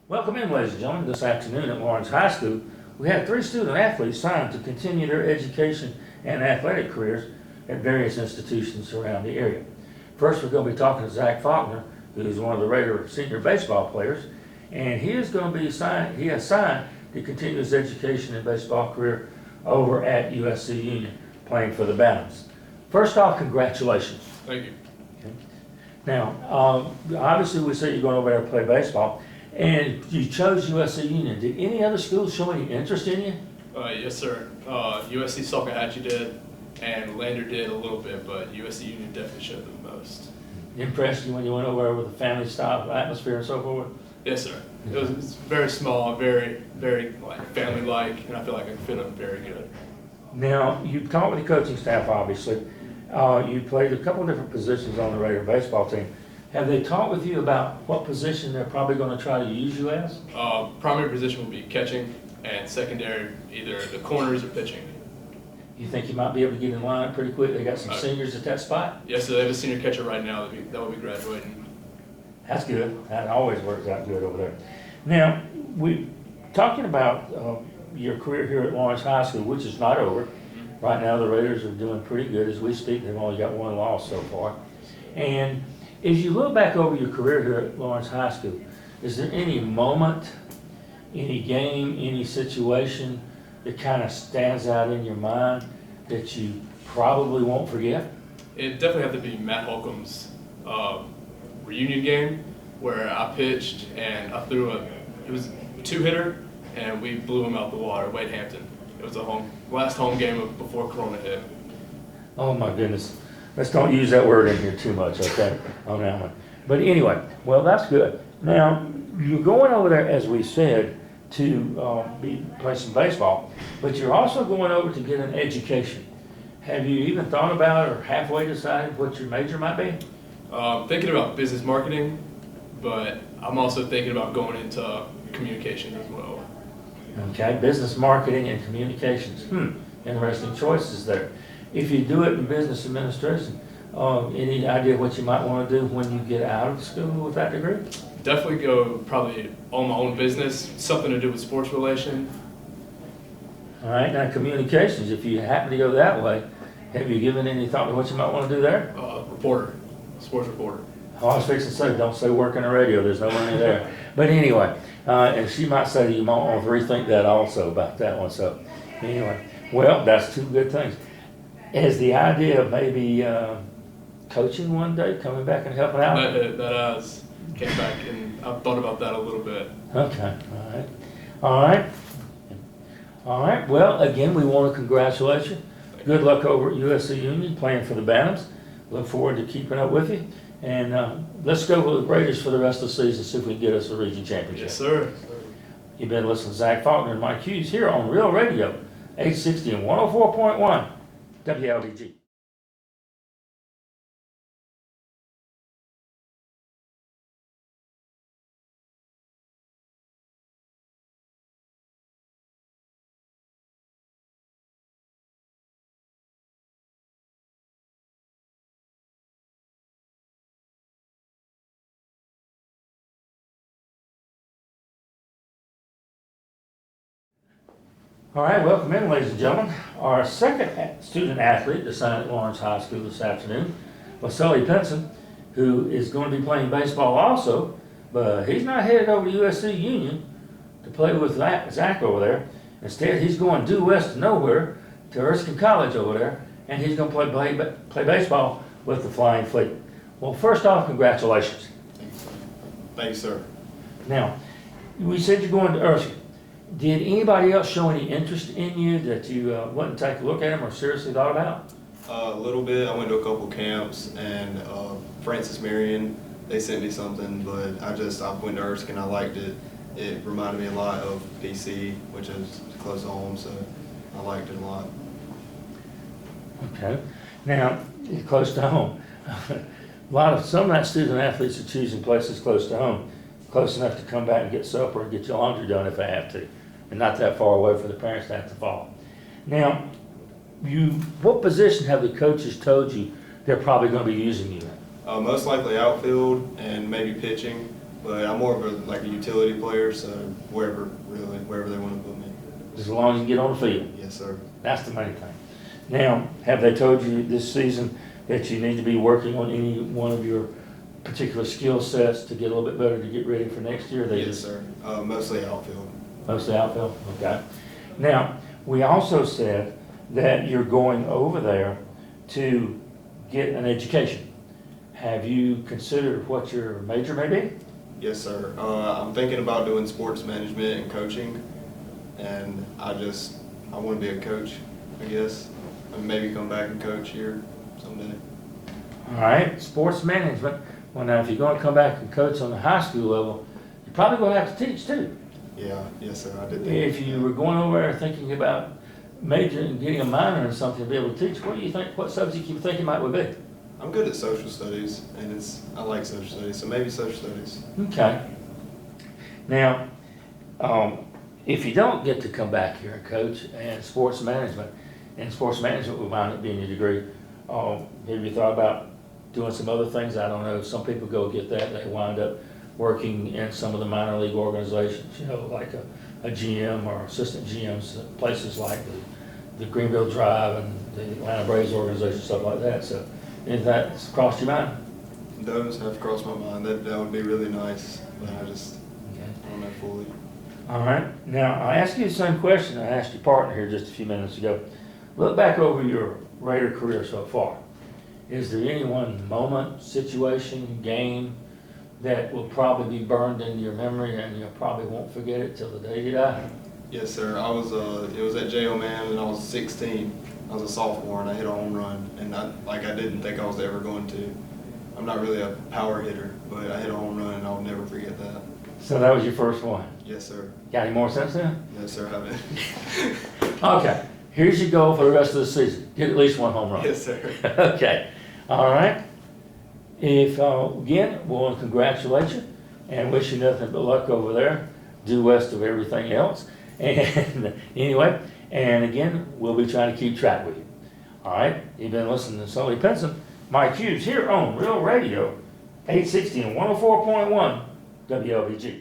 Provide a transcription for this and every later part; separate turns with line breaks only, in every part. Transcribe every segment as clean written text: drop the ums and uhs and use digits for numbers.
Welcome in, ladies and gentlemen. This afternoon at Lawrence High School, we had 3 student athletes signed to continue their education and athletic careers at various institutions around the area. First, we're going to be talking to Zach Faulkner, who is one of the Raider senior baseball players, and he has signed to continue his education and baseball career over at USC-Union, playing for the Bantams. First off, congratulations.
Thank you.
Okay. Now, obviously we say you're going over there to play baseball, and you chose USC-Union. Did any other schools show any interest in you?
Yes, sir. USC-Salkehatchie did, and Lander did a little bit, but USC-Union definitely showed the most.
Impressed you when you went over there with the family style atmosphere and so forth?
Yes, sir. It was very small, very family-like, and I feel like I fit in very good.
Now, you talked with the coaching staff, obviously. You played a couple of different positions on the Raider baseball team. Have they talked with you about what position they're probably going to try to use you as?
Primary position will be catching, and secondary, either the corners or pitching.
You think you might be able to get in line pretty quick? They got some seniors at that spot?
Yes, sir. They have a senior catcher right now that will be graduating.
That's good. That always works out good over there. Now, we talking about your career here at Lawrence High School, which is not over. Right now, the Raiders are doing pretty good as we speak. They've only got 1 loss so far. And as you look back over your career here at Lawrence High School, is there any moment, any game, any situation that kind of stands out in your mind that you probably won't forget?
It definitely have to be Matt Holcomb's reunion game where I pitched and I threw it was a 2-hitter and we blew him out the water, Wade Hampton. It was the last home game before Corona hit.
Oh my goodness. Let's don't use that word in here too much, okay, on that one. But anyway, well, that's good. Now, you're going over there, as we said, to play some baseball, but you're also going over to get an education. Have you even thought about or halfway decided what your major might be?
Thinking about business marketing, but I'm also thinking about going into communications as well.
Okay, business marketing and communications. Interesting choices there. If you do it in business administration, any idea what you might want to do when you get out of school with that degree?
Definitely go probably own my own business, something to do with sports relation.
All right, now communications, if you happen to go that way, have you given any thought to what you might want to do there?
Reporter, sports reporter.
Oh, I was fixing to say, don't say work in the radio, there's no money there. But anyway, and she might say that you might want to rethink that also about that one. So anyway, well, that's 2 good things. Has the idea of maybe coaching one day, coming back and helping out?
That has came back and I've thought about that a little bit.
Okay, all right. All right. All right, well, again, we want to congratulate you. Good luck over at USC-Union playing for the Bantams. Look forward to keeping up with you. And let's go with the Raiders for the rest of the season, see if we can get us a region championship.
Yes, sir.
You've been listening to Zach Faulkner and Mike Hughes here on Real Radio, 860 and 104.1 WLDG. All right, welcome in, ladies and gentlemen. Our second student athlete to sign at Lawrence High School this afternoon was Sulli Pinson, who is going to be playing baseball also, but he's not headed over to USC-Union to play with Zach over there. Instead, he's going due west to nowhere to Erskine College over there, and he's going to play baseball with the Flying Fleet. Well, first off, congratulations.
Thank you, sir.
Now, we said you're going to Erskine. Did anybody else show any interest in you that you wouldn't take a look at them or seriously thought about?
A little bit. I went to a couple camps, and Francis Marion, they sent me something, but I went to Erskine. I liked it. It reminded me a lot of PC, which is close to home, so I liked it a lot.
Okay. Now, close to home. Some of that student athletes are choosing places close to home, close enough to come back and get supper and get your laundry done if they have to, and not that far away for the parents to have to follow. Now, what position have the coaches told you they're probably going to be using you in?
Most likely outfield and maybe pitching, but I'm more of like a utility player, so wherever they want to put me.
As long as you get on the field.
Yes, sir.
That's the main thing. Now, have they told you this season that you need to be working on any one of your particular skill sets to get a little bit better to get ready for next year?
Yes, sir. Mostly outfield.
Mostly outfield, okay. Now, we also said that you're going over there to get an education. Have you considered what your major may be?
Yes, sir. I'm thinking about doing sports management and coaching, and I want to be a coach, I guess, and maybe come back and coach here someday.
All right, sports management. Well, now, if you're going to come back and coach on the high school level, you're probably going to have to teach too.
Yeah, yes, sir. I did think
If you were going over there thinking about majoring and getting a minor in something to be able to teach, what do you think? What subject you think it might be?
I'm good at social studies, and I like social studies, so maybe social studies.
Okay. Now, if you don't get to come back here and coach and sports management will wind up being your degree, have you thought about doing some other things? I don't know. Some people go get that. They wind up working in some of the minor league organizations, like a GM or assistant GMs, places like the Greenville Drive and the Atlanta Braves organization, stuff like that. So, if that's crossed your mind?
Those have crossed my mind. That would be really nice, but I don't know fully.
All right. Now, I asked you the same question I asked your partner here just a few minutes ago. Look back over your Raider career so far. Is there any one moment, situation, game that will probably be burned into your memory and you probably won't forget it till the day you die?
Yes, sir. It was at J.O. Man when I was 16. I was a sophomore and I hit a home run, and I didn't think I was ever going to. I'm not really a power hitter, but I hit a home run and I'll never forget that.
So that was your first one?
Yes, sir.
Got any more since then?
No, sir, I haven't.
Okay. Here's your goal for the rest of the season. Get at least one home run.
Yes, sir.
Okay. All right. Again, we want to congratulate you and wish you nothing but luck over there, due west of everything else. And anyway, and again, we'll be trying to keep track with you. All right. You've been listening to Sulli Pinson, Mike Hughes here on Real Radio, 860 and 104.1 WLBG.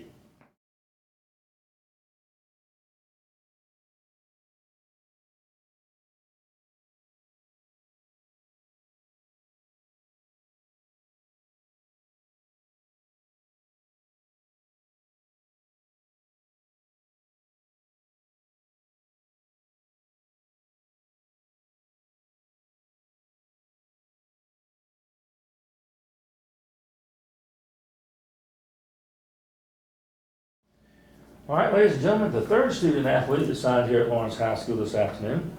All right, ladies and gentlemen, the third student athlete that signed here at Lawrence High School this afternoon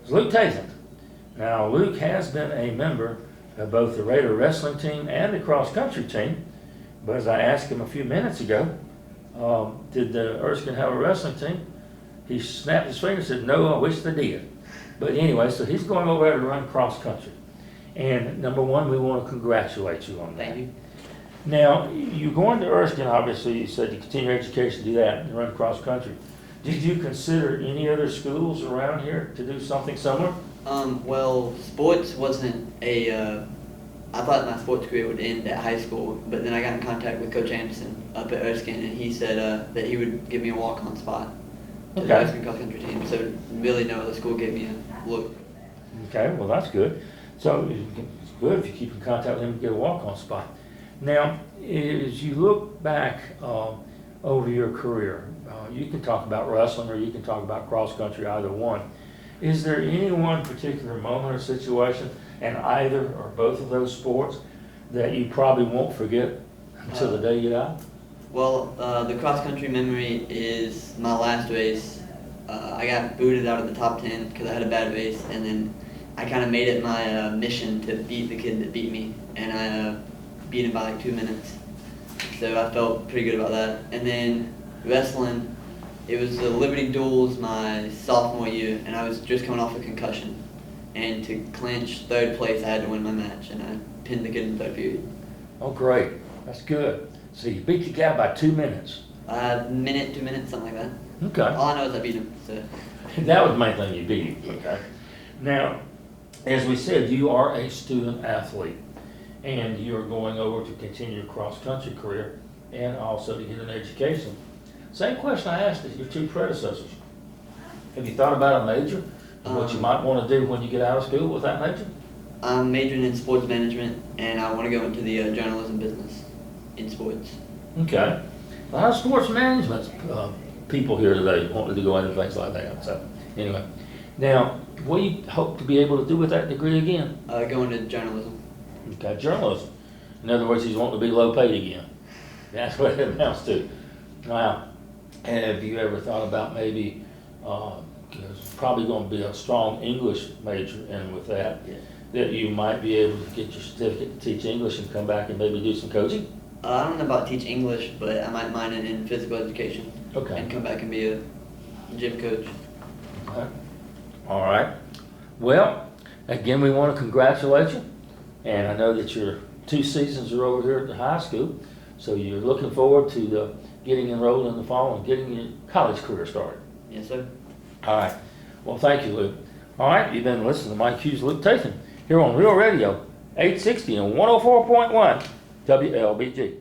is Luke Tatham. Now, Luke has been a member of both the Raider wrestling team and the cross-country team, but as I asked him a few minutes ago, did Erskine have a wrestling team? He snapped his finger and said, no, I wish they did. But anyway, so he's going over there to run cross-country. And number one, we want to congratulate you on that.
Thank you.
Now, you're going to Erskine, obviously, you said to continue your education, do that, and run cross-country. Did you consider any other schools around here to do something similar?
Well, sports wasn't I thought my sports career would end at high school, but then I got in contact with Coach Anderson up at Erskine, and he said that he would give me a walk-on spot to the Erskine cross-country team. So really no other school gave me a look.
Okay, well, that's good. So it's good if you keep in contact with him to get a walk-on spot. Now, as you look back over your career, you can talk about wrestling or you can talk about cross-country, either one. Is there any one particular moment or situation in either or both of those sports that you probably won't forget until the day you die?
Well, the cross-country memory is my last race. I got booted out of the top 10 because I had a bad race, and then I kind of made it my mission to beat the kid that beat me, and I beat him by like 2 minutes. So I felt pretty good about that. And then wrestling, it was the Liberty Duels my sophomore year, and I was just coming off a concussion. And to clinch third place, I had to win my match, and I pinned the kid in the third period.
Oh, great. That's good. So you beat the guy by 2 minutes.
Minute, 2 minutes, something like that.
Okay.
All I know is I beat him. So.
That was the main thing, you beat him. Okay. Now, as we said, you are a student athlete, and you're going over to continue your cross-country career and also to get an education. Same question I asked your two predecessors. Have you thought about a major and what you might want to do when you get out of school with that major?
I'm majoring in sports management, and I want to go into the journalism business in sports.
Okay. A lot of sports management people here today wanting to go into things like that. So anyway, now what do you hope to be able to do with that degree again?
Go into journalism.
Okay, journalism. In other words, he's wanting to be low paid again. That's what it amounts to. Now, have you ever thought about maybe, there's probably going to be a strong English major in with that,
Yeah.
that you might be able to get your certificate to teach English and come back and maybe do some coaching?
I don't know about teach English, but I might minor in physical education.
Okay.
And come back and be a gym coach.
Okay. All right. Well, again, we want to congratulate you. And I know that your 2 seasons are over here at the high school. So you're looking forward to getting enrolled in the fall and getting your college career started.
Yes, sir.
All right. Well, thank you, Luke. All right. You've been listening to Mike Hughes, Luke Tatham here on Real Radio 860 and 104.1 WLBG.